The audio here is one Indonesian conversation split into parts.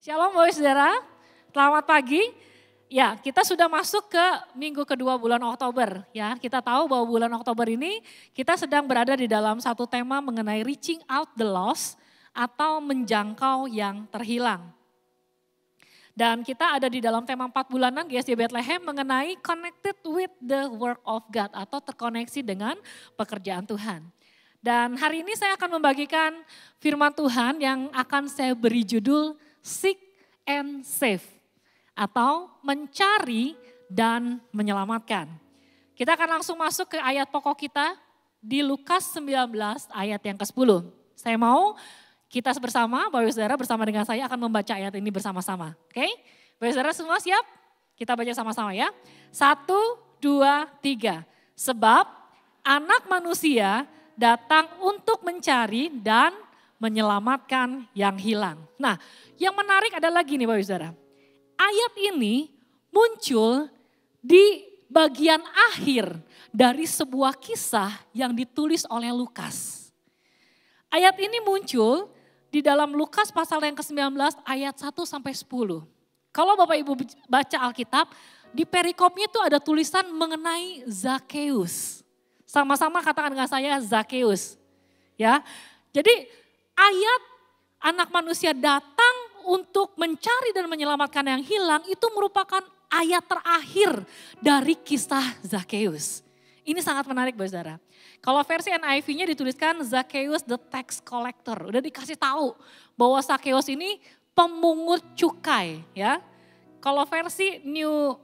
Shalom Bapak Saudara, selamat pagi. Ya, kita sudah masuk ke minggu kedua bulan Oktober. Ya, kita tahu bahwa bulan Oktober ini kita sedang berada di dalam satu tema mengenai reaching out the lost atau menjangkau yang terhilang. Dan kita ada di dalam tema 4 bulanan GSD Bethlehem mengenai connected with the work of God atau terkoneksi dengan pekerjaan Tuhan. Dan hari ini saya akan membagikan firman Tuhan yang akan saya beri judul Seek and Save atau mencari dan menyelamatkan. Kita akan langsung masuk ke ayat pokok kita di Lukas 19 ayat yang ke-10. Saya mau kita bersama, Bapak Saudara bersama dengan saya akan membaca ayat ini bersama-sama. Oke? Bapak Saudara semua siap? Kita baca sama-sama ya. 1, 2, 3. Sebab anak manusia datang untuk mencari dan menyelamatkan yang hilang. Nah, yang menarik adalah gini Bapak Saudara. Ayat ini muncul di bagian akhir dari sebuah kisah yang ditulis oleh Lukas. Ayat ini muncul di dalam Lukas pasal yang ke-19 ayat 1 sampai 10. Kalau Bapak Ibu baca Alkitab, di perikopnya itu ada tulisan mengenai Zakheus. Sama-sama katakan dengan saya Zakheus. Ya. Jadi ayat anak manusia datang untuk mencari dan menyelamatkan yang hilang itu merupakan ayat terakhir dari kisah Zakheus. Ini sangat menarik Bapak Saudara. Kalau versi NIV-nya dituliskan Zakheus the tax collector. Udah dikasih tahu bahwa Zakheus ini pemungut cukai ya. Kalau versi New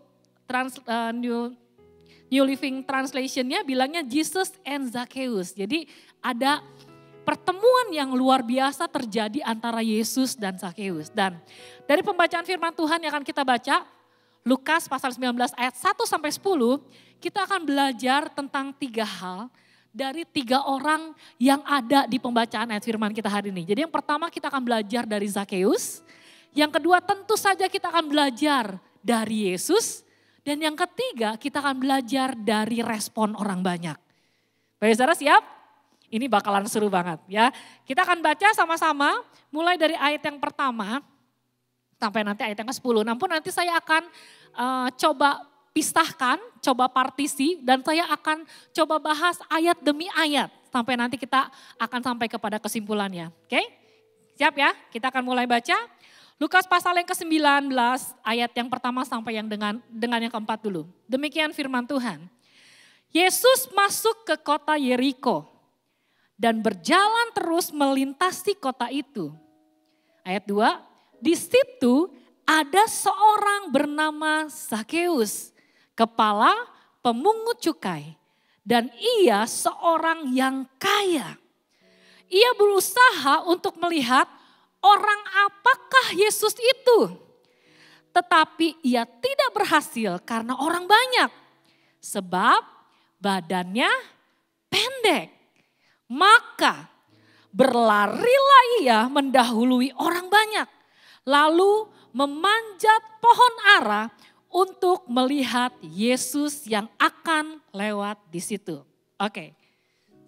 Living Translation-nya bilangnya Jesus and Zakheus. Jadi ada pertemuan yang luar biasa terjadi antara Yesus dan Zakheus. Dan dari pembacaan firman Tuhan yang akan kita baca, Lukas pasal 19 ayat 1 sampai 10, kita akan belajar tentang 3 hal dari 3 orang yang ada di pembacaan ayat firman kita hari ini. Jadi yang pertama kita akan belajar dari Zakheus, yang kedua tentu saja kita akan belajar dari Yesus, dan yang ketiga kita akan belajar dari respon orang banyak. Bapak Saudara siap? Ini bakalan seru banget ya. Kita akan baca sama-sama mulai dari ayat yang pertama sampai nanti ayat yang ke-10. Namun nanti saya akan coba pisahkan, coba partisi dan saya akan coba bahas ayat demi ayat. Sampai nanti kita akan sampai kepada kesimpulannya. Oke? Siap ya? Kita akan mulai baca. Lukas pasal yang ke-19 ayat yang pertama sampai yang dengan yang keempat dulu. Demikian firman Tuhan. Yesus masuk ke kota Yeriko dan berjalan terus melintasi kota itu. Ayat 2, di situ ada seorang bernama Zakheus, kepala pemungut cukai. Dan ia seorang yang kaya. Ia berusaha untuk melihat orang apakah Yesus itu. Tetapi ia tidak berhasil karena orang banyak. Sebab badannya pendek. Maka berlarilah ia mendahului orang banyak. Lalu memanjat pohon ara untuk melihat Yesus yang akan lewat di situ. Oke,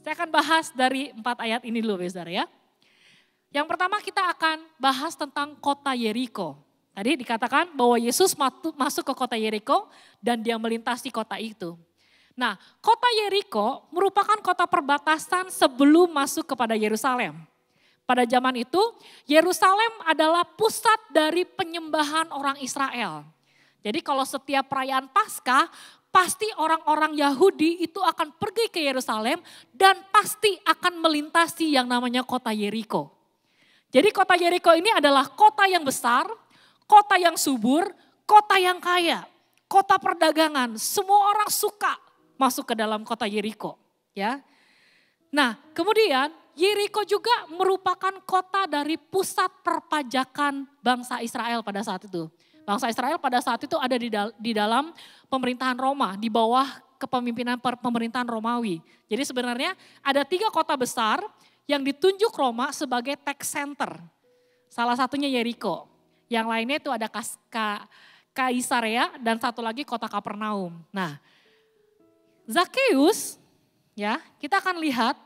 saya akan bahas dari 4 ayat ini dulu Saudara ya. Yang pertama kita akan bahas tentang kota Yeriko. Tadi dikatakan bahwa Yesus masuk ke kota Yeriko dan dia melintasi kota itu. Nah, kota Yeriko merupakan kota perbatasan sebelum masuk kepada Yerusalem. Pada zaman itu, Yerusalem adalah pusat dari penyembahan orang Israel. Jadi kalau setiap perayaan Paskah, pasti orang-orang Yahudi itu akan pergi ke Yerusalem dan pasti akan melintasi yang namanya kota Yeriko. Jadi kota Yeriko ini adalah kota yang besar, kota yang subur, kota yang kaya, kota perdagangan. Semua orang suka masuk ke dalam kota Yeriko, ya. Nah, kemudian Yeriko juga merupakan kota dari pusat perpajakan bangsa Israel pada saat itu. Bangsa Israel pada saat itu ada di dalam pemerintahan Roma, di bawah kepemimpinan pemerintahan Romawi. Jadi sebenarnya ada 3 kota besar yang ditunjuk Roma sebagai tax center. Salah satunya Yeriko, yang lainnya itu ada Kaisarea dan satu lagi kota Kapernaum. Nah, Zakheus, ya, kita akan lihat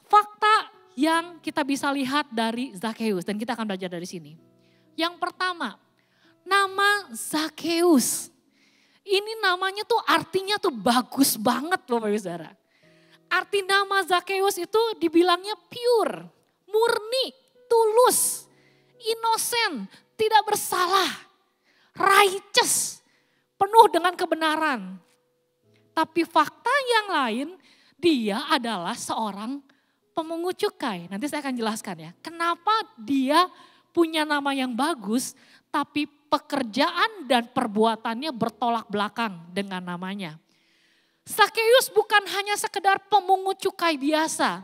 fakta yang kita bisa lihat dari Zakheus dan kita akan belajar dari sini. Yang pertama, nama Zakheus. Ini namanya tuh artinya tuh bagus banget Bapak Ibu Saudara. Arti nama Zakheus itu dibilangnya pure, murni, tulus, innocent, tidak bersalah, righteous, penuh dengan kebenaran. Tapi fakta yang lain, dia adalah seorang pemungut cukai. Nanti saya akan jelaskan ya, kenapa dia punya nama yang bagus, tapi pekerjaan dan perbuatannya bertolak belakang dengan namanya. Zakheus bukan hanya sekedar pemungut cukai biasa,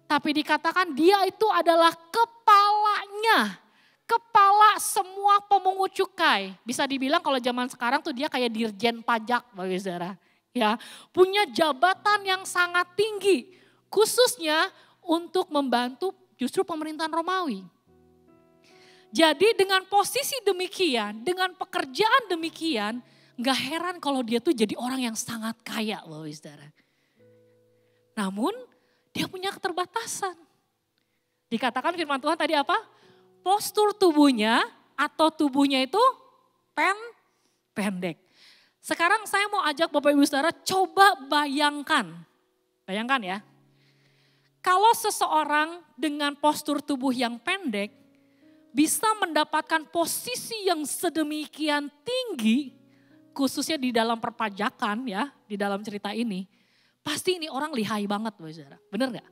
tapi dikatakan dia itu adalah kepalanya, kepala semua pemungut cukai. Bisa dibilang kalau zaman sekarang tuh dia kayak dirjen pajak bagi saudara. Ya, punya jabatan yang sangat tinggi, khususnya untuk membantu justru pemerintahan Romawi. Jadi dengan posisi demikian, dengan pekerjaan demikian, gak heran kalau dia tuh jadi orang yang sangat kaya Bapak Saudara. Namun dia punya keterbatasan. Dikatakan firman Tuhan tadi apa? Postur tubuhnya atau tubuhnya itu pendek. Sekarang saya mau ajak Bapak Ibu Saudara coba bayangkan. Bayangkan ya. Kalau seseorang dengan postur tubuh yang pendek bisa mendapatkan posisi yang sedemikian tinggi, khususnya di dalam perpajakan ya, di dalam cerita ini, pasti ini orang lihai banget Bapak Saudara. Bener gak?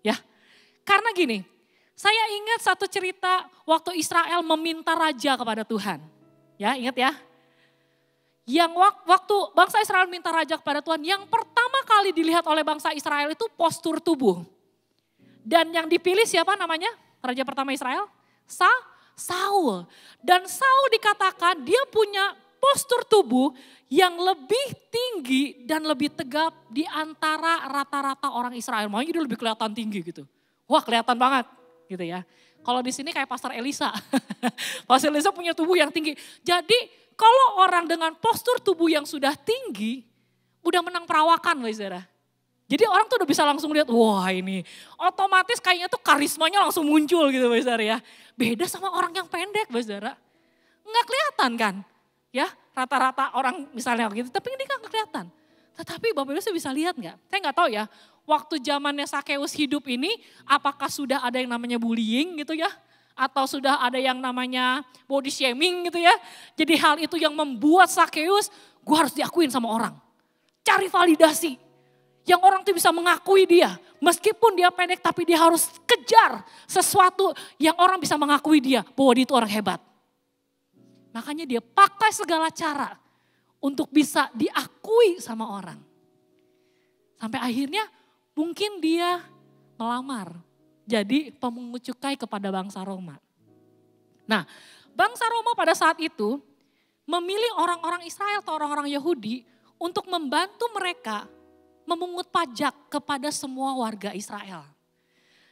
Ya, karena gini, saya ingat satu cerita waktu Israel meminta raja kepada Tuhan. Ya, ingat ya. Yang waktu bangsa Israel minta raja kepada Tuhan, yang pertama kali dilihat oleh bangsa Israel itu postur tubuh. Dan yang dipilih siapa namanya? Raja pertama Israel? Saul. Dan Saul dikatakan dia punya postur tubuh yang lebih tinggi dan lebih tegap di antara rata-rata orang Israel. Makanya dia lebih kelihatan tinggi gitu. Wah kelihatan banget gitu ya. Kalau di sini kayak Pastor Elisa. Pastor Elisa punya tubuh yang tinggi. Jadi kalau orang dengan postur tubuh yang sudah tinggi, udah menang perawakan Bapak Saudara. Jadi orang tuh udah bisa langsung lihat, wah ini otomatis kayaknya tuh karismanya langsung muncul gitu Bapak Saudara ya. Beda sama orang yang pendek Bapak Saudara. Nggak kelihatan kan? Ya rata-rata orang misalnya gitu, tapi ini kan nggak kelihatan. Tetapi Bapak Ibu bisa lihat nggak? Saya nggak tahu ya, waktu zamannya Zakheus hidup ini, apakah sudah ada yang namanya bullying gitu ya? Atau sudah ada yang namanya body shaming gitu ya. Jadi hal itu yang membuat Zakheus, gue harus diakuin sama orang. Cari validasi. Yang orang tuh bisa mengakui dia. Meskipun dia pendek tapi dia harus kejar sesuatu yang orang bisa mengakui dia. Bahwa dia itu orang hebat. Makanya dia pakai segala cara untuk bisa diakui sama orang. Sampai akhirnya mungkin dia melamar. Jadi pemungut cukai kepada bangsa Roma. Nah bangsa Roma pada saat itu memilih orang-orang Israel atau orang-orang Yahudi untuk membantu mereka memungut pajak kepada semua warga Israel.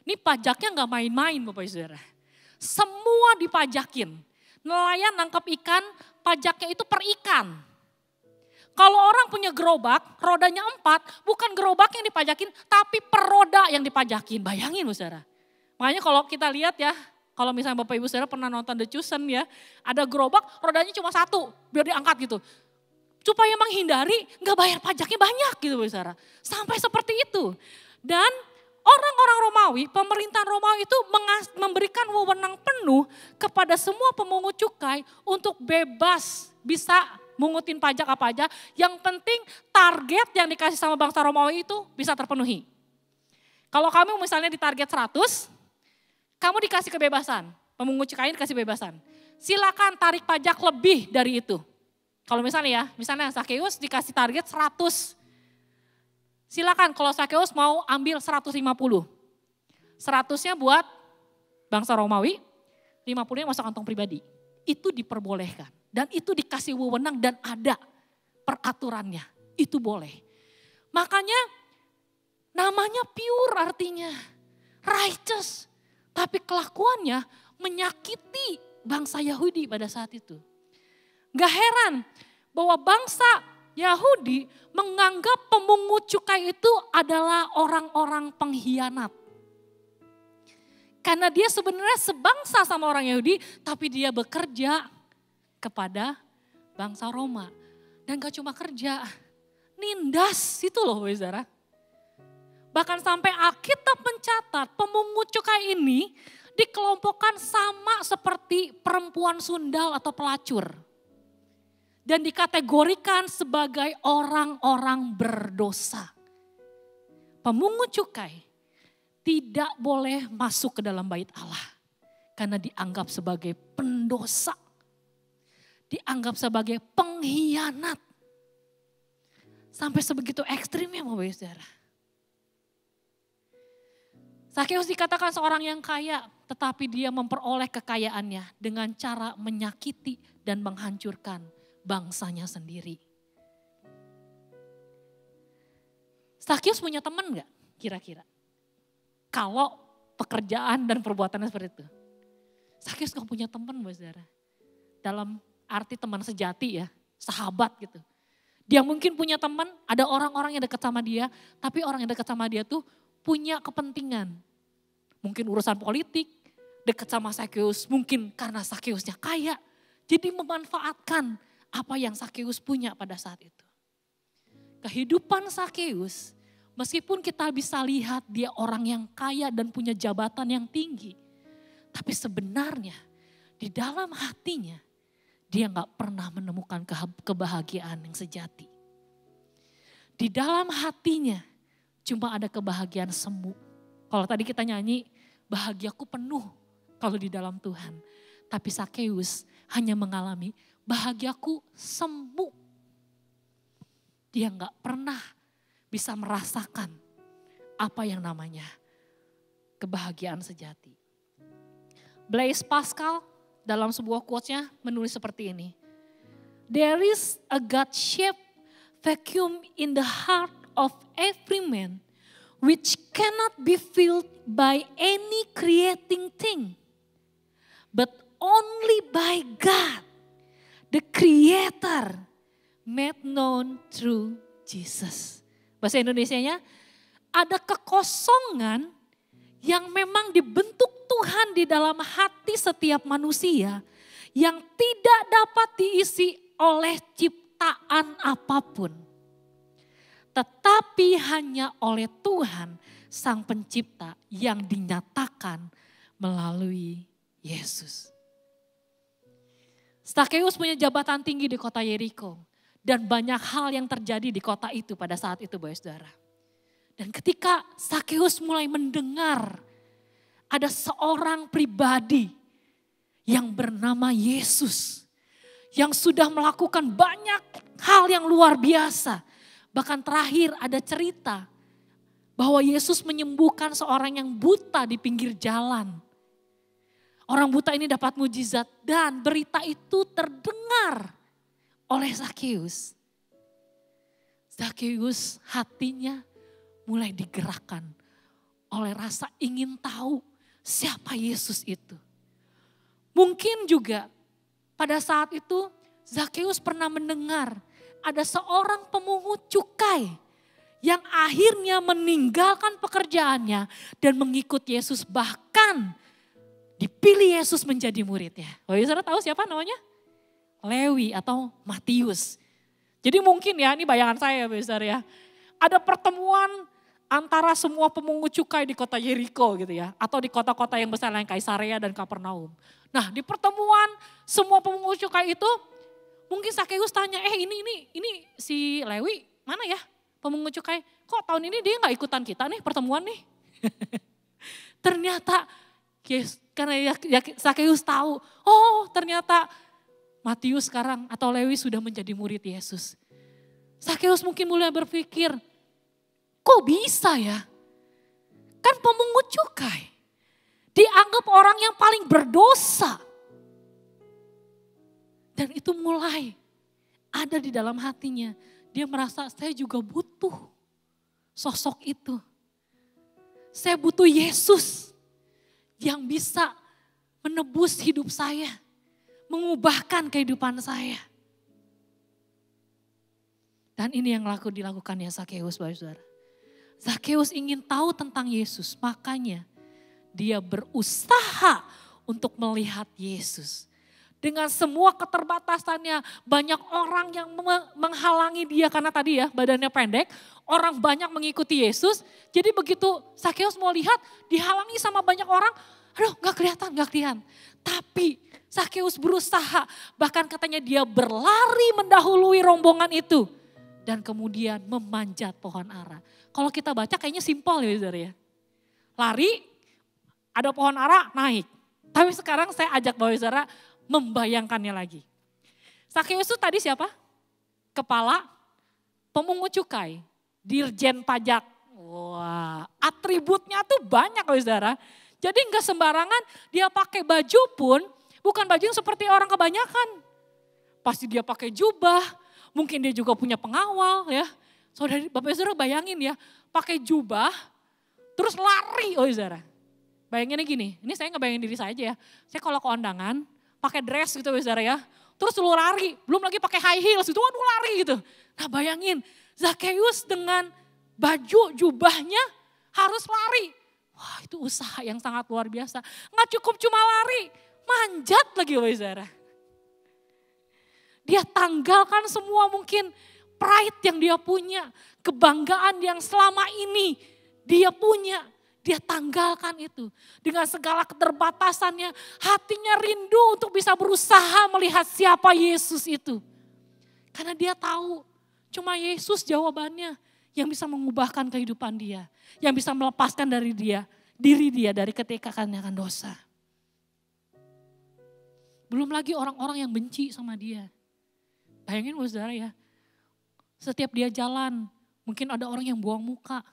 Ini pajaknya gak main-main Bapak Ibu Saudara. Semua dipajakin. Nelayan nangkap ikan, pajaknya itu per ikan. Kalau orang punya gerobak, rodanya 4, bukan gerobak yang dipajakin, tapi per roda yang dipajakin. Bayangin Saudara. Makanya kalau kita lihat ya, kalau misalnya Bapak Ibu Saudara pernah nonton The Chosen ya, ada gerobak rodanya cuma 1, biar diangkat gitu. Supaya menghindari gak bayar pajaknya banyak gitu Saudara. Sampai seperti itu. Dan orang-orang Romawi, pemerintahan Romawi itu memberikan wewenang penuh kepada semua pemungut cukai untuk bebas bisa mungutin pajak apa aja. Yang penting target yang dikasih sama bangsa Romawi itu bisa terpenuhi. Kalau kamu misalnya ditarget 100, kamu dikasih kebebasan. Pemungut cukai dikasih kebebasan. Silakan tarik pajak lebih dari itu. Kalau misalnya Zakheus dikasih target 100. Silakan kalau Zakheus mau ambil 150. 100-nya buat bangsa Romawi, 50-nya masuk kantong pribadi. Itu diperbolehkan. Dan itu dikasih wewenang dan ada peraturannya. Itu boleh. Makanya namanya pure artinya. Righteous. Tapi kelakuannya menyakiti bangsa Yahudi pada saat itu. Gak heran bahwa bangsa Yahudi menganggap pemungut cukai itu adalah orang-orang pengkhianat. Karena dia sebenarnya sebangsa sama orang Yahudi, tapi dia bekerja kepada bangsa Roma. Dan gak cuma kerja, nindas itu loh saudara. Bahkan sampai Alkitab mencatat pemungut cukai ini dikelompokkan sama seperti perempuan sundal atau pelacur. Dan dikategorikan sebagai orang-orang berdosa. Pemungut cukai tidak boleh masuk ke dalam bait Allah. Karena dianggap sebagai pendosa. Dianggap sebagai pengkhianat. Sampai sebegitu ekstrimnya mau saudara. Zakeus dikatakan seorang yang kaya, tetapi dia memperoleh kekayaannya dengan cara menyakiti dan menghancurkan bangsanya sendiri. Zakeus punya teman gak kira-kira? Kalau pekerjaan dan perbuatannya seperti itu. Zakeus gak punya teman saudara. Dalam arti teman sejati ya, sahabat gitu. Dia mungkin punya teman, ada orang-orang yang dekat sama dia, tapi orang yang dekat sama dia tuh punya kepentingan. Mungkin urusan politik, dekat sama Zakeus, mungkin karena Zakeusnya kaya. Jadi memanfaatkan apa yang Zakeus punya pada saat itu. Kehidupan Zakeus, meskipun kita bisa lihat dia orang yang kaya dan punya jabatan yang tinggi. Tapi sebenarnya di dalam hatinya dia gak pernah menemukan kebahagiaan yang sejati. Di dalam hatinya cuma ada kebahagiaan semu. Kalau tadi kita nyanyi, bahagiaku penuh kalau di dalam Tuhan. Tapi Zakeus hanya mengalami bahagiaku semu. Dia gak pernah bisa merasakan apa yang namanya kebahagiaan sejati. Blaise Pascal dalam sebuah quotes-nya menulis seperti ini. There is a God-shaped vacuum in the heart of every man which cannot be filled by any creating thing, but only by God, the Creator, made known through Jesus. Bahasa Indonesianya, ada kekosongan yang memang dibentuk Tuhan di dalam hati setiap manusia yang tidak dapat diisi oleh ciptaan apapun. Tetapi hanya oleh Tuhan Sang Pencipta yang dinyatakan melalui Yesus. Zakeus punya jabatan tinggi di kota Yeriko. Dan banyak hal yang terjadi di kota itu pada saat itu saudara. Dan ketika Zakeus mulai mendengar ada seorang pribadi yang bernama Yesus. Yang sudah melakukan banyak hal yang luar biasa. Bahkan terakhir ada cerita bahwa Yesus menyembuhkan seorang yang buta di pinggir jalan. Orang buta ini dapat mujizat dan berita itu terdengar oleh Zakeus. Zakeus hatinya mulai digerakkan oleh rasa ingin tahu siapa Yesus itu. Mungkin juga pada saat itu Zakeus pernah mendengar ada seorang pemungut cukai yang akhirnya meninggalkan pekerjaannya dan mengikut Yesus, bahkan dipilih Yesus menjadi muridnya. Saudara tahu siapa namanya? Lewi atau Matius. Jadi mungkin ya, ini bayangan saya besar ya. Ada pertemuan antara semua pemungut cukai di kota Yeriko gitu ya. Atau di kota-kota yang besar lain Kaisarea dan Kapernaum. Nah di pertemuan semua pemungut cukai itu mungkin Zakeus tanya, ini si Lewi mana ya pemungut cukai? Kok tahun ini dia gak ikutan kita nih pertemuan nih? Ternyata karena Zakeus tahu, oh ternyata Matius sekarang atau Lewi sudah menjadi murid Yesus. Zakeus mungkin mulai berpikir, kok bisa ya? Kan pemungut cukai dianggap orang yang paling berdosa. Dan itu mulai ada di dalam hatinya. Dia merasa saya juga butuh sosok itu. Saya butuh Yesus yang bisa menebus hidup saya. Mengubahkan kehidupan saya. Dan ini yang dilakukan ya Zakeus, saudara. Zakeus ingin tahu tentang Yesus, makanya dia berusaha untuk melihat Yesus. Dengan semua keterbatasannya, banyak orang yang menghalangi dia karena tadi ya badannya pendek. Orang banyak mengikuti Yesus, jadi begitu Zakheus mau lihat dihalangi sama banyak orang. Aduh gak kelihatan. Tapi Zakheus berusaha, bahkan katanya dia berlari mendahului rombongan itu. Dan kemudian memanjat pohon ara. Kalau kita baca kayaknya simpel ya saudara ya. Lari, ada pohon ara, naik. Tapi sekarang saya ajak Bapak saudara membayangkannya lagi. Zakheus itu tadi siapa? Kepala pemungut cukai, dirjen pajak. Wah, atributnya tuh banyak loh saudara. Jadi enggak sembarangan dia pakai baju pun bukan baju yang seperti orang kebanyakan. Pasti dia pakai jubah, mungkin dia juga punya pengawal ya. Saudara, Bapak saudara bayangin ya, pakai jubah terus lari saudara. Bayanginnya gini, ini saya ngebayangin diri saya aja ya. Saya kalau ke undangan, pakai dress gitu saudara ya. Terus lu lari, belum lagi pakai high heels itu, waduh lari gitu. Nah bayangin, Zakheus dengan baju jubahnya harus lari. Wah itu usaha yang sangat luar biasa. Nggak cukup cuma lari, manjat lagi saudara. Dia tanggalkan semua mungkin pride yang dia punya. Kebanggaan yang selama ini dia punya. Dia tanggalkan itu dengan segala keterbatasannya, hatinya rindu untuk bisa berusaha melihat siapa Yesus itu. Karena dia tahu cuma Yesus jawabannya yang bisa mengubahkan kehidupan dia, yang bisa melepaskan dari diri dia dari ketekanan akan dosa. Belum lagi orang-orang yang benci sama dia. Bayangin saudara ya, setiap dia jalan mungkin ada orang yang buang muka.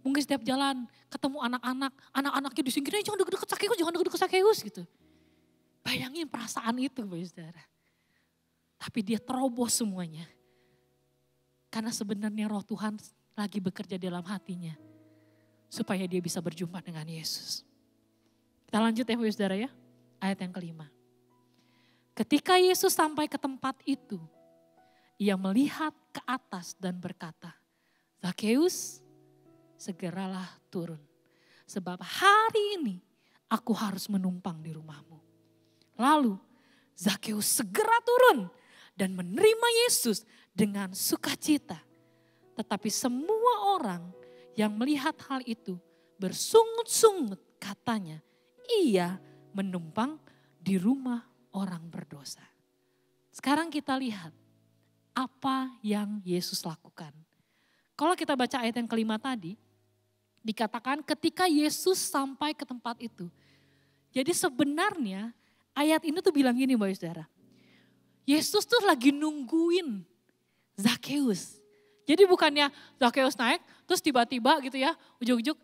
Mungkin setiap jalan ketemu anak-anaknya disingkirin, jangan deket-deket Zakheus gitu. Bayangin perasaan itu saudara. Tapi dia terobos semuanya. Karena sebenarnya roh Tuhan lagi bekerja dalam hatinya. Supaya dia bisa berjumpa dengan Yesus. Kita lanjut ya saudara ya, ayat yang kelima. Ketika Yesus sampai ke tempat itu, ia melihat ke atas dan berkata, Zakheus, segeralah turun. Sebab hari ini aku harus menumpang di rumahmu. Lalu Zakheus segera turun dan menerima Yesus dengan sukacita. Tetapi semua orang yang melihat hal itu bersungut-sungut katanya, ia menumpang di rumah orang berdosa. Sekarang kita lihat apa yang Yesus lakukan. Kalau kita baca ayat yang kelima tadi, dikatakan ketika Yesus sampai ke tempat itu. Jadi sebenarnya ayat ini tuh bilang gini Bapak Saudara. Yesus tuh lagi nungguin Zakheus. Jadi bukannya Zakheus naik terus tiba-tiba gitu ya ujuk-ujuk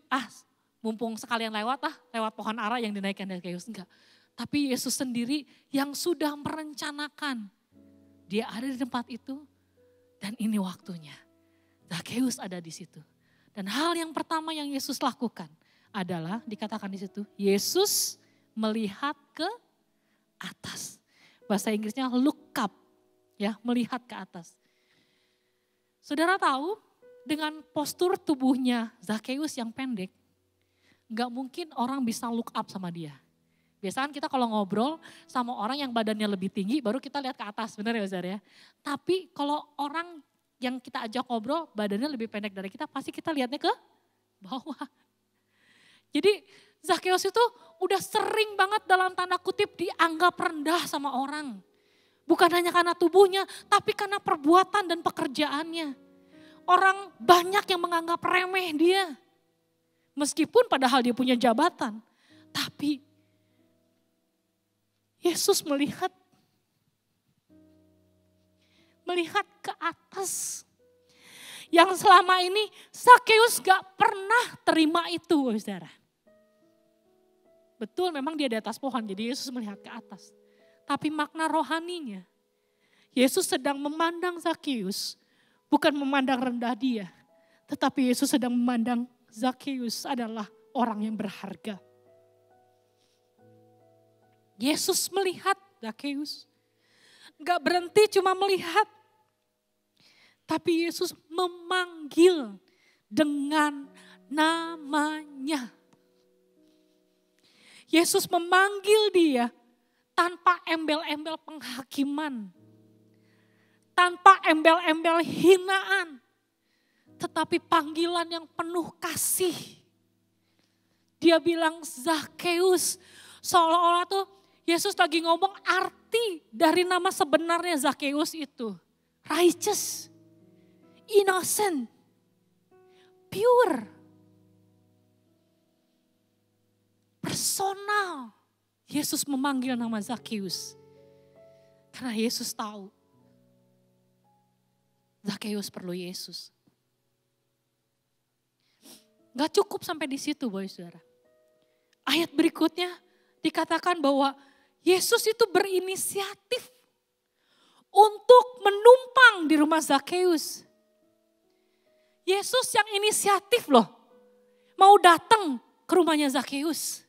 mumpung sekalian lewat pohon ara yang dinaikkan Zakheus. Enggak. Tapi Yesus sendiri yang sudah merencanakan. Dia ada di tempat itu dan ini waktunya. Zakheus ada di situ. Dan hal yang pertama yang Yesus lakukan adalah dikatakan di situ, Yesus melihat ke atas. Bahasa Inggrisnya look up, ya, melihat ke atas. Saudara tahu dengan postur tubuhnya Zakheus yang pendek, gak mungkin orang bisa look up sama dia. Biasanya kita kalau ngobrol sama orang yang badannya lebih tinggi baru kita lihat ke atas, benar ya saudara ya. Tapi kalau orang yang kita ajak ngobrol badannya lebih pendek dari kita, pasti kita lihatnya ke bawah. Jadi Zakheus itu udah sering banget dalam tanda kutip dianggap rendah sama orang. Bukan hanya karena tubuhnya, tapi karena perbuatan dan pekerjaannya. Orang banyak yang menganggap remeh dia. Meskipun padahal dia punya jabatan. Tapi Yesus melihat ke atas. Yang selama ini Zakheus gak pernah terima itu, saudara. Betul memang dia di atas pohon, jadi Yesus melihat ke atas. Tapi makna rohaninya, Yesus sedang memandang Zakheus, bukan memandang rendah dia. Tetapi Yesus sedang memandang Zakheus adalah orang yang berharga. Yesus melihat Zakheus. Gak berhenti cuma melihat. Tapi Yesus memanggil dengan namanya. Yesus memanggil dia tanpa embel-embel penghakiman. Tanpa embel-embel hinaan. Tetapi panggilan yang penuh kasih. Dia bilang Zakheus, seolah-olah tuh Yesus lagi ngomong arti dari nama sebenarnya Zakheus itu. Righteous, innocent, pure, personal. Yesus memanggil nama Zakheus. Karena Yesus tahu Zakheus perlu Yesus. Gak cukup sampai di situ, Bapak Saudara. Ayat berikutnya dikatakan bahwa Yesus itu berinisiatif untuk menumpang di rumah Zakheus. Yesus yang inisiatif loh, mau datang ke rumahnya Zakheus.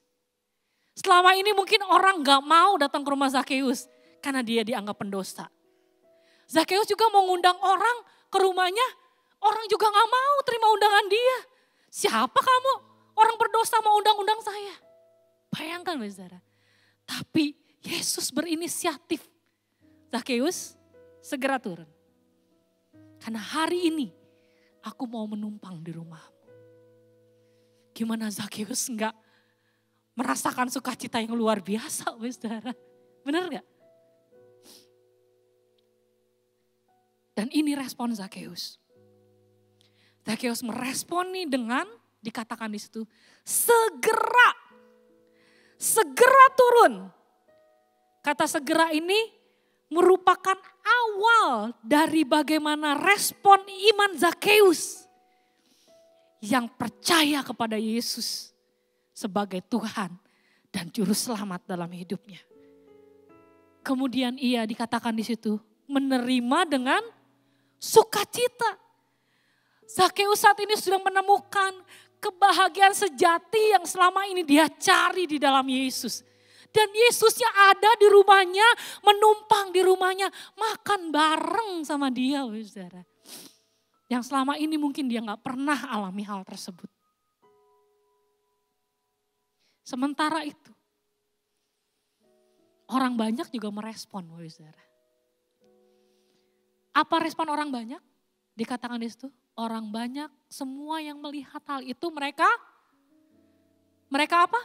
Selama ini mungkin orang gak mau datang ke rumah Zakheus karena dia dianggap pendosa. Zakheus juga mau ngundang orang ke rumahnya, orang juga gak mau terima undangan dia. Siapa kamu? Orang berdosa mau undang-undang saya. Bayangkan saudara. Tapi Yesus berinisiatif. Zakheus segera turun. Karena hari ini aku mau menumpang di rumahmu. Gimana Zakheus enggak merasakan sukacita yang luar biasa, saudara? Benar gak? Dan ini respon Zakheus. Zakheus meresponi dengan dikatakan di situ segera turun. Kata segera ini merupakan awal dari bagaimana respon iman Zakheus yang percaya kepada Yesus sebagai Tuhan dan juru selamat dalam hidupnya. Kemudian ia dikatakan di situ menerima dengan sukacita. Zakheus saat ini sudah menemukan kebahagiaan sejati yang selama ini dia cari di dalam Yesus. Dan Yesusnya ada di rumahnya, menumpang di rumahnya, makan bareng sama dia, saudara. Yang selama ini mungkin dia gak pernah alami hal tersebut. Sementara itu, orang banyak juga merespon, saudara. Apa respon orang banyak? Dikatakan di situ, orang banyak semua yang melihat hal itu mereka apa?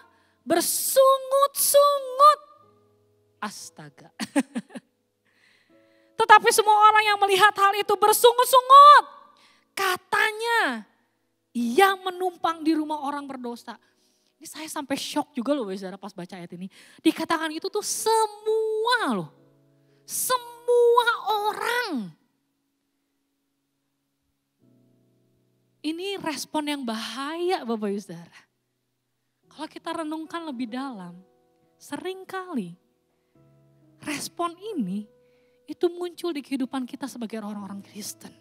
Bersungut-sungut. Astaga. Tetapi semua orang yang melihat hal itu bersungut-sungut. Katanya, ia menumpang di rumah orang berdosa. Ini saya sampai shock juga loh saudara pas baca ayat ini. Dikatakan itu tuh semua loh. Semua orang. Ini respon yang bahaya Bapak Ibu Saudara. Kalau kita renungkan lebih dalam, seringkali respon ini itu muncul di kehidupan kita sebagai orang-orang Kristen.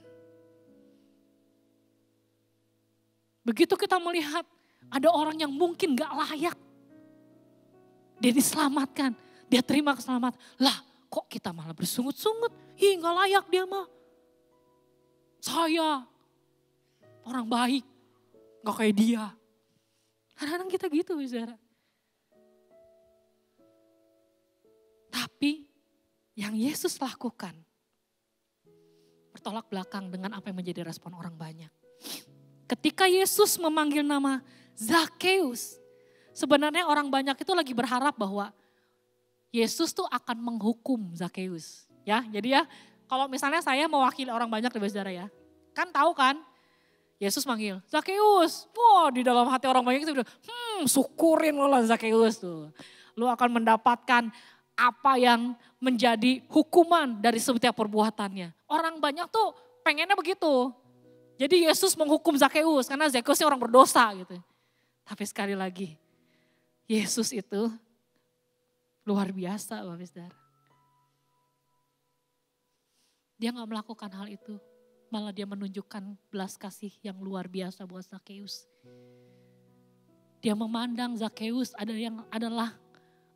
Begitu kita melihat ada orang yang mungkin gak layak, dia diselamatkan, dia terima keselamatan. Lah kok kita malah bersungut-sungut, ih gak layak dia mah. Saya orang baik, gak kayak dia. Kadang-kadang kita gitu saudara. Tapi yang Yesus lakukan bertolak belakang dengan apa yang menjadi respon orang banyak. Ketika Yesus memanggil nama Zakheus, sebenarnya orang banyak itu lagi berharap bahwa Yesus tuh akan menghukum Zakheus. Ya, jadi ya kalau misalnya saya mewakili orang banyak di saudara ya, kan tahu kan? Yesus manggil, Zakheus. Wah di dalam hati orang banyak itu udah, syukurin lo lah Zakheus tuh. Lo akan mendapatkan apa yang menjadi hukuman dari setiap perbuatannya. Orang banyak tuh pengennya begitu. Jadi Yesus menghukum Zakheus karena Zakheusnya orang berdosa gitu. Tapi sekali lagi, Yesus itu luar biasa Bapak Saudara. Dia gak melakukan hal itu. Malah dia menunjukkan belas kasih yang luar biasa buat Zakheus. Dia memandang Zakheus adalah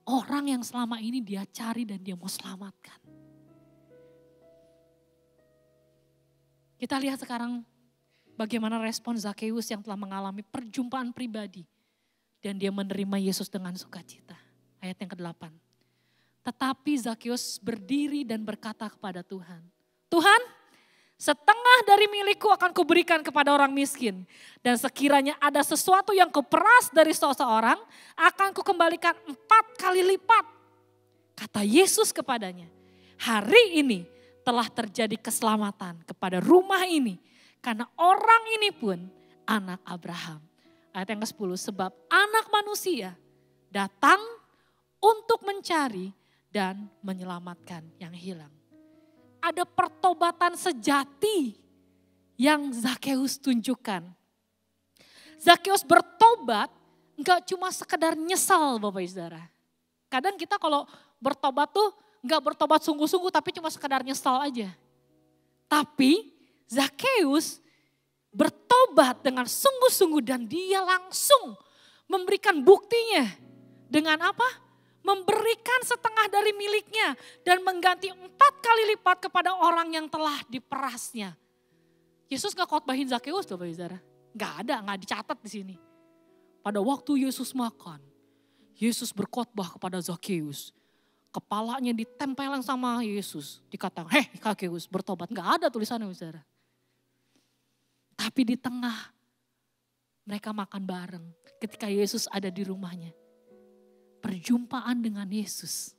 orang yang selama ini dia cari dan dia mau selamatkan. Kita lihat sekarang bagaimana respon Zakheus yang telah mengalami perjumpaan pribadi Dan dia menerima Yesus dengan sukacita. Ayat yang ke-8. Tetapi Zakeus berdiri dan berkata kepada Tuhan, Tuhan, setengah dari milikku akan kuberikan kepada orang miskin. Dan sekiranya ada sesuatu yang kuperas dari seseorang, akan kukembalikan 4 kali lipat. Kata Yesus kepadanya, hari ini telah terjadi keselamatan kepada rumah ini. Karena orang ini pun anak Abraham. Ayat yang ke-10, sebab anak manusia datang untuk mencari dan menyelamatkan yang hilang. Ada pertobatan sejati yang Zakeus tunjukkan. Zakeus bertobat enggak cuma sekedar nyesal Bapak Ibu Saudara. Kadang kita kalau bertobat tuh enggak bertobat sungguh-sungguh tapi cuma sekedar nyesal aja. Tapi Zakeus bertobat dengan sungguh-sungguh dan dia langsung memberikan buktinya. Dengan apa? Memberikan setengah dari miliknya dan mengganti 4 kali lipat kepada orang yang telah diperasnya. Yesus gak khotbahin Zakeus tuh Bapak Saudara. Gak ada, gak dicatat di sini. Pada waktu Yesus makan, Yesus berkhotbah kepada Zakeus. Kepalanya ditempelin sama Yesus. Dikatakan, hei Zakeus bertobat. Gak ada tulisannya Bapak Saudara. Tapi di tengah mereka makan bareng ketika Yesus ada di rumahnya. Perjumpaan dengan Yesus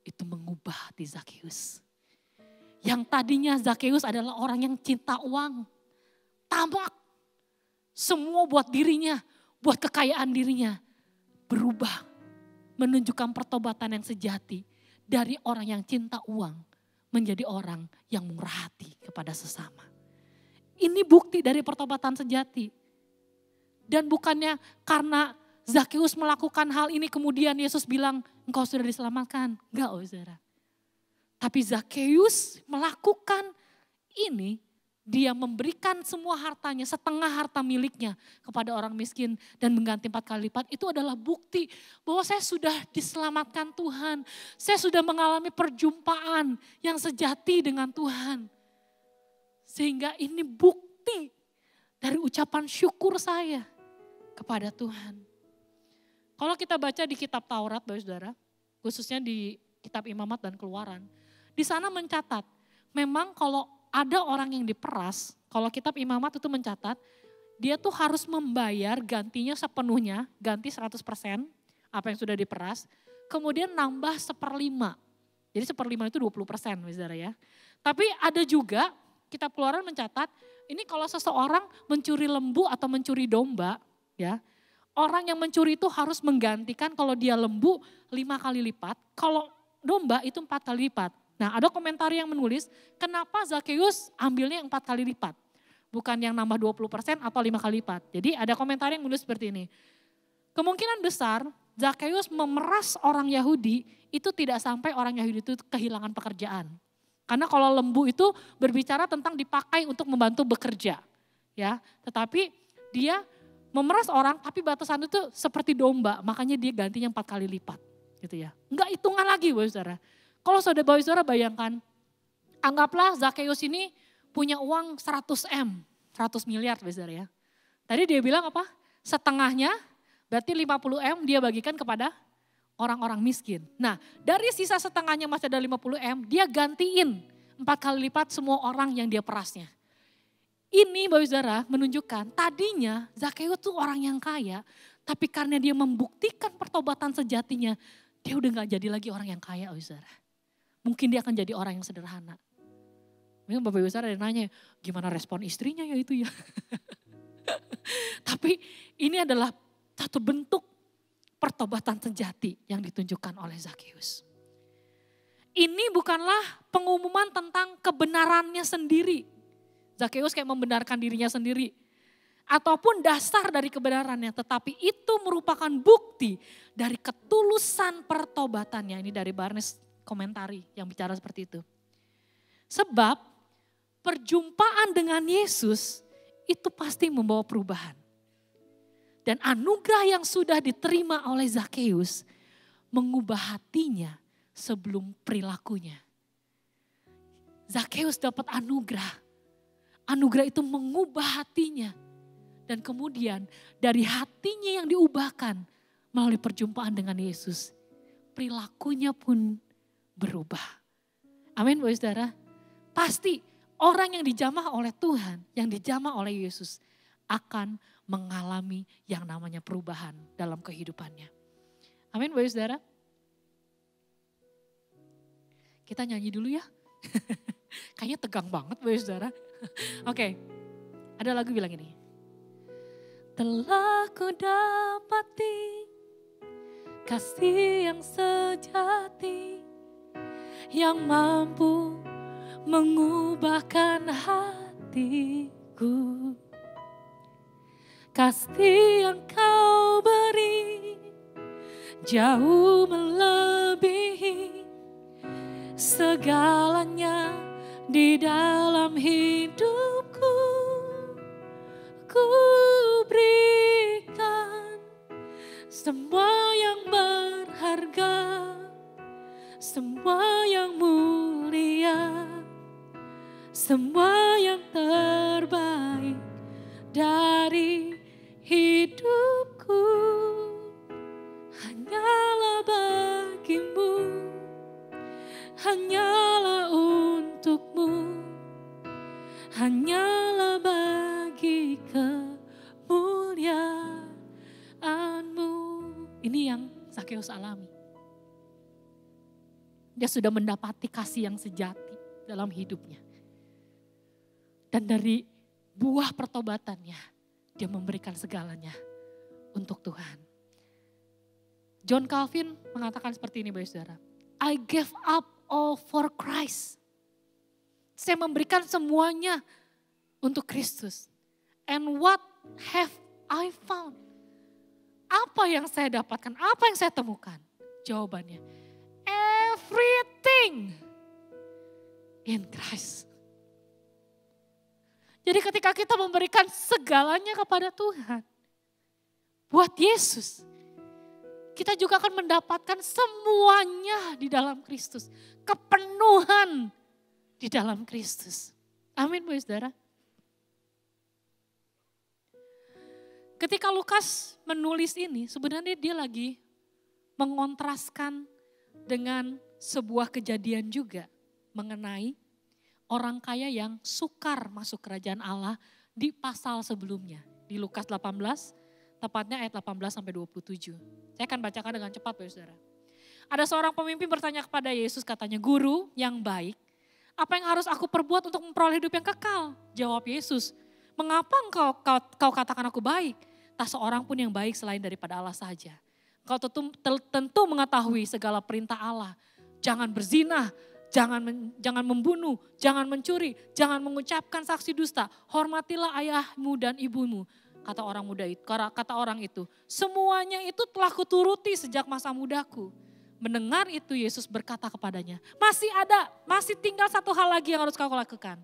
itu mengubah hati Zakeus. Yang tadinya Zakeus adalah orang yang cinta uang, tamak, semua buat dirinya, buat kekayaan dirinya. Berubah, menunjukkan pertobatan yang sejati dari orang yang cinta uang menjadi orang yang murah hati kepada sesama. Ini bukti dari pertobatan sejati. Dan bukannya karena Zakeus melakukan hal ini kemudian Yesus bilang engkau sudah diselamatkan. Enggak saudara. Tapi Zakeus melakukan ini, dia memberikan semua hartanya, setengah harta miliknya kepada orang miskin dan mengganti 4 kali lipat. Itu adalah bukti bahwa saya sudah diselamatkan Tuhan. Saya sudah mengalami perjumpaan yang sejati dengan Tuhan. Sehingga ini bukti dari ucapan syukur saya kepada Tuhan. Kalau kita baca di kitab Taurat, Bapak Saudara, khususnya di kitab Imamat dan Keluaran, di sana mencatat, memang kalau ada orang yang diperas, kalau kitab Imamat itu mencatat, dia tuh harus membayar gantinya sepenuhnya, ganti 100% apa yang sudah diperas, kemudian nambah 1/5. Jadi 1/5 itu 20% Bapak Saudara ya. Tapi ada juga kitab Keluaran mencatat, ini kalau seseorang mencuri lembu atau mencuri domba, ya, orang yang mencuri itu harus menggantikan kalau dia lembu 5 kali lipat, kalau domba itu 4 kali lipat. Nah ada komentar yang menulis, kenapa Zakeus ambilnya 4 kali lipat? Bukan yang nambah 20% atau 5 kali lipat. Jadi ada komentar yang menulis seperti ini. Kemungkinan besar Zakeus memeras orang Yahudi, itu tidak sampai orang Yahudi itu kehilangan pekerjaan. Karena kalau lembu itu berbicara tentang dipakai untuk membantu bekerja. Ya, tetapi dia memeras orang tapi batasan itu seperti domba. Makanya dia gantinya 4 kali lipat. Gitu ya. Enggak hitungan lagi Bapak Saudara. Kalau Bapak Saudara bayangkan, anggaplah Zakeus ini punya uang 100 miliar Bapak Saudara ya. Tadi dia bilang apa? Setengahnya berarti 50 dia bagikan kepada orang-orang miskin. Nah dari sisa setengahnya masih ada 50 dia gantiin 4 kali lipat semua orang yang dia perasnya. Ini Bapak Saudara menunjukkan tadinya Zakeus tuh orang yang kaya, tapi karena dia membuktikan pertobatan sejatinya, dia udah gak jadi lagi orang yang kaya Bapak Saudara. Mungkin dia akan jadi orang yang sederhana. Mungkin Bapak Ibu Saudara nanya, gimana respon istrinya ya itu ya. Tapi ini adalah satu bentuk pertobatan sejati yang ditunjukkan oleh Zakeus. Ini bukanlah pengumuman tentang kebenarannya sendiri. Zakeus kayak membenarkan dirinya sendiri. Ataupun dasar dari kebenarannya. Tetapi itu merupakan bukti dari ketulusan pertobatannya. Ini dari Barnes komentari yang bicara seperti itu. Sebab perjumpaan dengan Yesus itu pasti membawa perubahan. Dan anugerah yang sudah diterima oleh Zakeus mengubah hatinya sebelum perilakunya. Zakeus dapat anugerah. Anugerah itu mengubah hatinya. Dan kemudian dari hatinya yang diubahkan, melalui perjumpaan dengan Yesus, perilakunya pun berubah. Amin, Bapak Saudara. Pasti orang yang dijamah oleh Tuhan, yang dijamah oleh Yesus akan mengalami yang namanya perubahan dalam kehidupannya. Amin, Bapak Saudara. Kita nyanyi dulu ya. Kayaknya tegang banget Bapak Saudara. Oke, ada lagu bilang ini. Telah ku dapati kasih yang sejati, yang mampu mengubahkan hatiku. Kasih yang kau beri jauh melebihi segalanya di dalam hidupku. Ku berikan semua yang berharga, semua yang mulia, semua yang terbaik dari hidupku. Hanyalah bagimu, hanyalah untukmu, hanyalah bagi kemuliaan-Mu. Ini yang Zakeus alami. Dia sudah mendapati kasih yang sejati dalam hidupnya. Dan dari buah pertobatannya, dia memberikan segalanya untuk Tuhan. John Calvin mengatakan seperti ini, Bapak Saudara. I gave up all for Christ. Saya memberikan semuanya untuk Kristus. And what have I found? Apa yang saya dapatkan? Apa yang saya temukan? Jawabannya, everything in Christ. Jadi ketika kita memberikan segalanya kepada Tuhan, buat Yesus, kita juga akan mendapatkan semuanya di dalam Kristus. Kepenuhan di dalam Kristus. Amin, Bapak Saudara. Ketika Lukas menulis ini, sebenarnya dia lagi mengontraskan dengan sebuah kejadian juga mengenai orang kaya yang sukar masuk kerajaan Allah di pasal sebelumnya. Di Lukas 18, tepatnya ayat 18 sampai 27. Saya akan bacakan dengan cepat, Bapak Saudara. Ada seorang pemimpin bertanya kepada Yesus, katanya, "Guru yang baik, apa yang harus aku perbuat untuk memperoleh hidup yang kekal?" Jawab Yesus, "Mengapa kau katakan aku baik? Tak seorang pun yang baik selain daripada Allah saja. Kau tentu mengetahui segala perintah Allah. Jangan berzina, jangan membunuh, jangan mencuri, jangan mengucapkan saksi dusta. Hormatilah ayahmu dan ibumu." Kata orang itu, "Semuanya itu telah kuturuti sejak masa mudaku." Mendengar itu Yesus berkata kepadanya, masih tinggal satu hal lagi yang harus kau lakukan.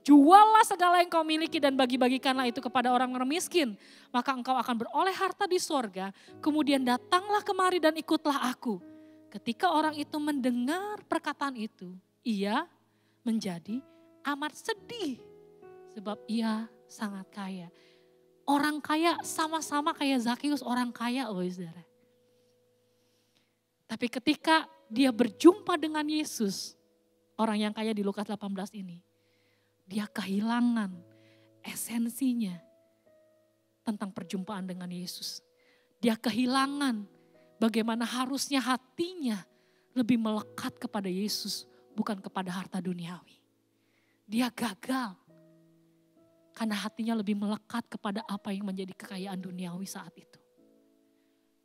Juallah segala yang kau miliki dan bagi-bagikanlah itu kepada orang-orang miskin. Maka engkau akan beroleh harta di sorga. Kemudian datanglah kemari dan ikutlah aku. Ketika orang itu mendengar perkataan itu, ia menjadi amat sedih. Sebab ia sangat kaya. Orang kaya sama-sama kayak Zakeus, orang kaya loh saudara. Tapi ketika dia berjumpa dengan Yesus, orang yang kaya di Lukas 18 ini, dia kehilangan esensinya tentang perjumpaan dengan Yesus. Dia kehilangan bagaimana harusnya hatinya lebih melekat kepada Yesus, bukan kepada harta duniawi. Dia gagal karena hatinya lebih melekat kepada apa yang menjadi kekayaan duniawi saat itu.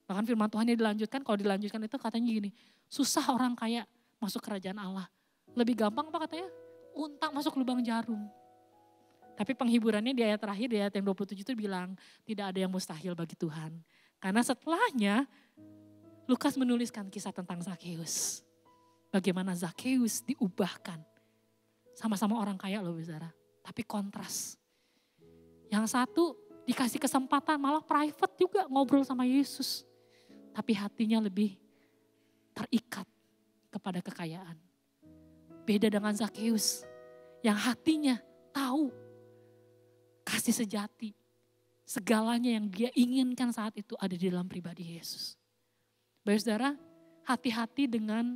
Bahkan firman Tuhan dilanjutkan, kalau dilanjutkan itu katanya gini, susah orang kaya masuk kerajaan Allah. Lebih gampang apa katanya? Unta masuk lubang jarum. Tapi penghiburannya di ayat terakhir, di ayat yang 27 itu bilang, tidak ada yang mustahil bagi Tuhan. Karena setelahnya, Lukas menuliskan kisah tentang Zakeus. Bagaimana Zakeus diubahkan. Sama-sama orang kaya loh saudara. Tapi kontras. Yang satu dikasih kesempatan malah private juga ngobrol sama Yesus. Tapi hatinya lebih terikat kepada kekayaan. Beda dengan Zakeus yang hatinya tahu kasih sejati. Segalanya yang dia inginkan saat itu ada di dalam pribadi Yesus. Bapak saudara, hati-hati dengan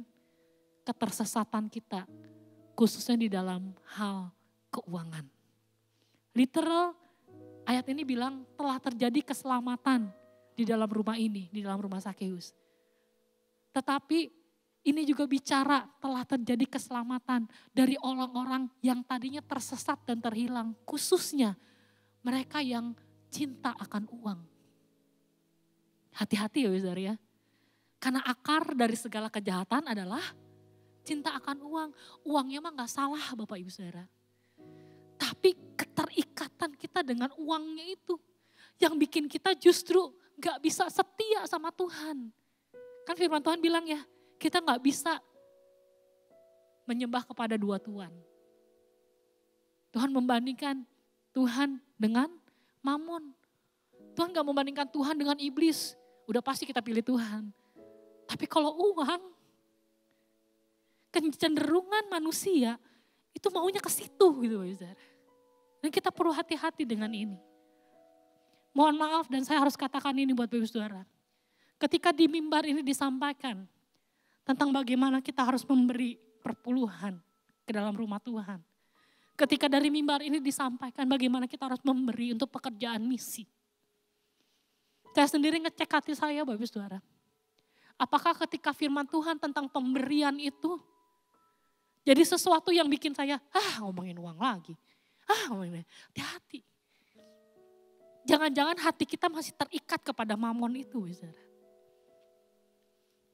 ketersesatan kita, khususnya di dalam hal keuangan. Literal ayat ini bilang telah terjadi keselamatan di dalam rumah ini, di dalam rumah Zakheus. Tetapi ini juga bicara telah terjadi keselamatan dari orang-orang yang tadinya tersesat dan terhilang. Khususnya mereka yang cinta akan uang. Hati-hati ya saudara ya. Karena akar dari segala kejahatan adalah cinta akan uang. Uangnya mah gak salah Bapak Ibu Saudara. Tapi keterikatan kita dengan uangnya itu. Yang bikin kita justru gak bisa setia sama Tuhan. Kan firman Tuhan bilang ya, kita gak bisa menyembah kepada dua Tuhan. Tuhan membandingkan Tuhan dengan Mamon. Tuhan gak membandingkan Tuhan dengan iblis. Udah pasti kita pilih Tuhan. Tapi kalau uang, kecenderungan manusia itu maunya ke situ gitu saudara. Dan kita perlu hati-hati dengan ini. Mohon maaf dan saya harus katakan ini buat Bapak Saudara. Ketika di mimbar ini disampaikan tentang bagaimana kita harus memberi perpuluhan ke dalam rumah Tuhan. Ketika dari mimbar ini disampaikan bagaimana kita harus memberi untuk pekerjaan misi. Saya sendiri ngecek hati saya Bapak Saudara. Apakah ketika firman Tuhan tentang pemberian itu jadi sesuatu yang bikin saya, ngomongin uang lagi. Ngomongin, hati-hati. Jangan-jangan hati kita masih terikat kepada Mamon itu. Saudara.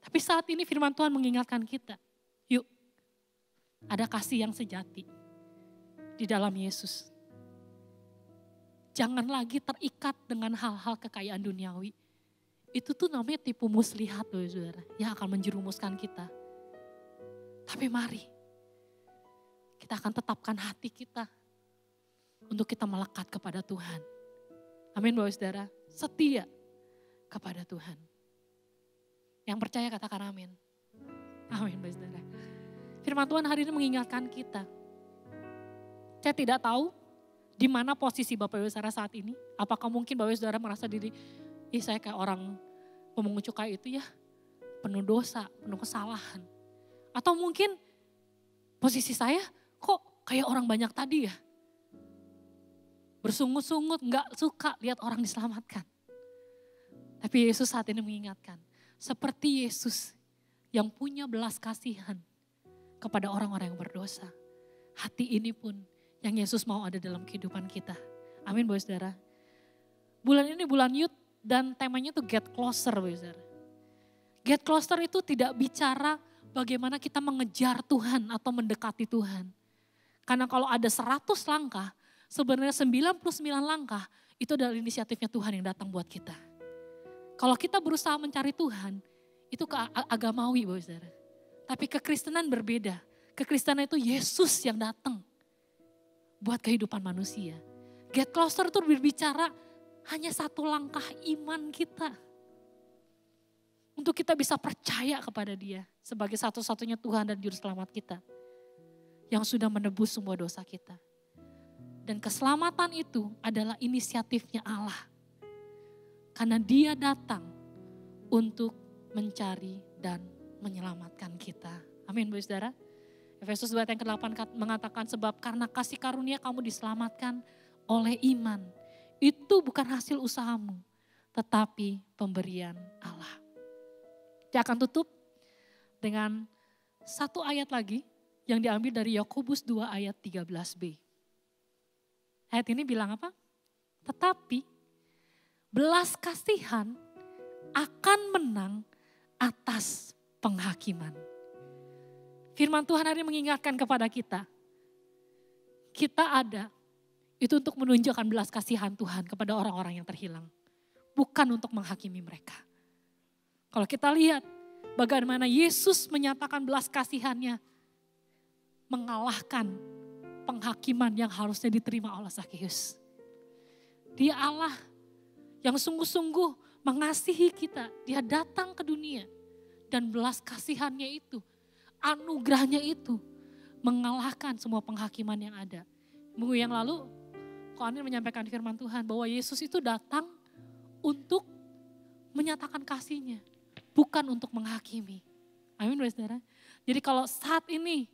Tapi saat ini firman Tuhan mengingatkan kita, yuk ada kasih yang sejati di dalam Yesus. Jangan lagi terikat dengan hal-hal kekayaan duniawi. Itu tuh namanya tipu muslihat loh saudara, yang akan menjerumuskan kita. Tapi mari, kita akan tetapkan hati kita untuk kita melekat kepada Tuhan. Amin Bapak Saudara, setia kepada Tuhan. Yang percaya katakan amin. Amin Bapak Saudara. Firman Tuhan hari ini mengingatkan kita. Saya tidak tahu di mana posisi Bapak Ibu Saudara saat ini. Apakah mungkin Bapak Ibu Saudara merasa diri, saya kayak orang pemungut cukai itu ya, penuh dosa, penuh kesalahan. Atau mungkin posisi saya kok kayak orang banyak tadi ya. Bersungut-sungut, gak suka lihat orang diselamatkan. Tapi Yesus saat ini mengingatkan, seperti Yesus yang punya belas kasihan kepada orang-orang yang berdosa. Hati ini pun yang Yesus mau ada dalam kehidupan kita. Amin Bapak Saudara. Bulan ini bulan Youth dan temanya itu Get Closer Bapak Saudara. Get Closer itu tidak bicara bagaimana kita mengejar Tuhan atau mendekati Tuhan. Karena kalau ada 100 langkah, sebenarnya 99 langkah itu adalah inisiatifnya Tuhan yang datang buat kita. Kalau kita berusaha mencari Tuhan, itu agamawi Bapak Saudara. Tapi kekristenan berbeda. Kekristenan itu Yesus yang datang buat kehidupan manusia. Get Closer itu berbicara hanya satu langkah iman kita. Untuk kita bisa percaya kepada Dia sebagai satu-satunya Tuhan dan Juru Selamat kita. Yang sudah menebus semua dosa kita. Dan keselamatan itu adalah inisiatifnya Allah. Karena Dia datang untuk mencari dan menyelamatkan kita. Amin Bapak Saudara. Efesus 2 ayat yang ke-8 mengatakan sebab karena kasih karunia kamu diselamatkan oleh iman. Itu bukan hasil usahamu, tetapi pemberian Allah. Saya akan tutup dengan satu ayat lagi yang diambil dari Yakobus 2 ayat 13b. Ayat ini bilang apa? Tetapi belas kasihan akan menang atas penghakiman. Firman Tuhan hari ini mengingatkan kepada kita. Kita ada itu untuk menunjukkan belas kasihan Tuhan kepada orang-orang yang terhilang. Bukan untuk menghakimi mereka. Kalau kita lihat bagaimana Yesus menyatakan belas kasihannya. Mengalahkan penghakiman yang harusnya diterima oleh Zakheus. Dia Allah yang sungguh-sungguh mengasihi kita. Dia datang ke dunia dan belas kasihannya itu, anugerahnya itu mengalahkan semua penghakiman yang ada. Minggu yang lalu, Koanil menyampaikan firman Tuhan bahwa Yesus itu datang untuk menyatakan kasihnya. bukan untuk menghakimi. Amin, saudara. Jadi kalau saat ini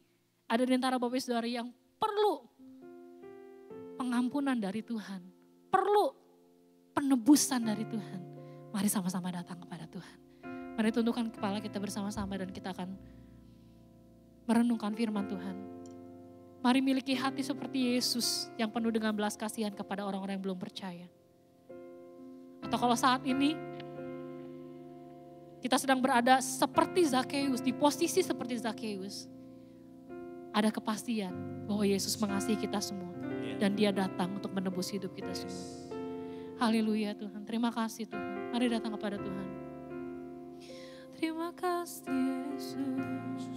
ada di antara Bapak Saudara yang perlu pengampunan dari Tuhan, perlu penebusan dari Tuhan, mari sama-sama datang kepada Tuhan. Mari tundukkan kepala kita bersama-sama dan kita akan merenungkan firman Tuhan. Mari miliki hati seperti Yesus yang penuh dengan belas kasihan kepada orang-orang yang belum percaya. Atau kalau saat ini kita sedang berada seperti Zakeus, di posisi seperti Zakeus, ada kepastian bahwa Yesus mengasihi kita semua dan Dia datang untuk menebus hidup kita semua. Haleluya Tuhan, terima kasih Tuhan. Mari datang kepada Tuhan. Terima kasih Yesus.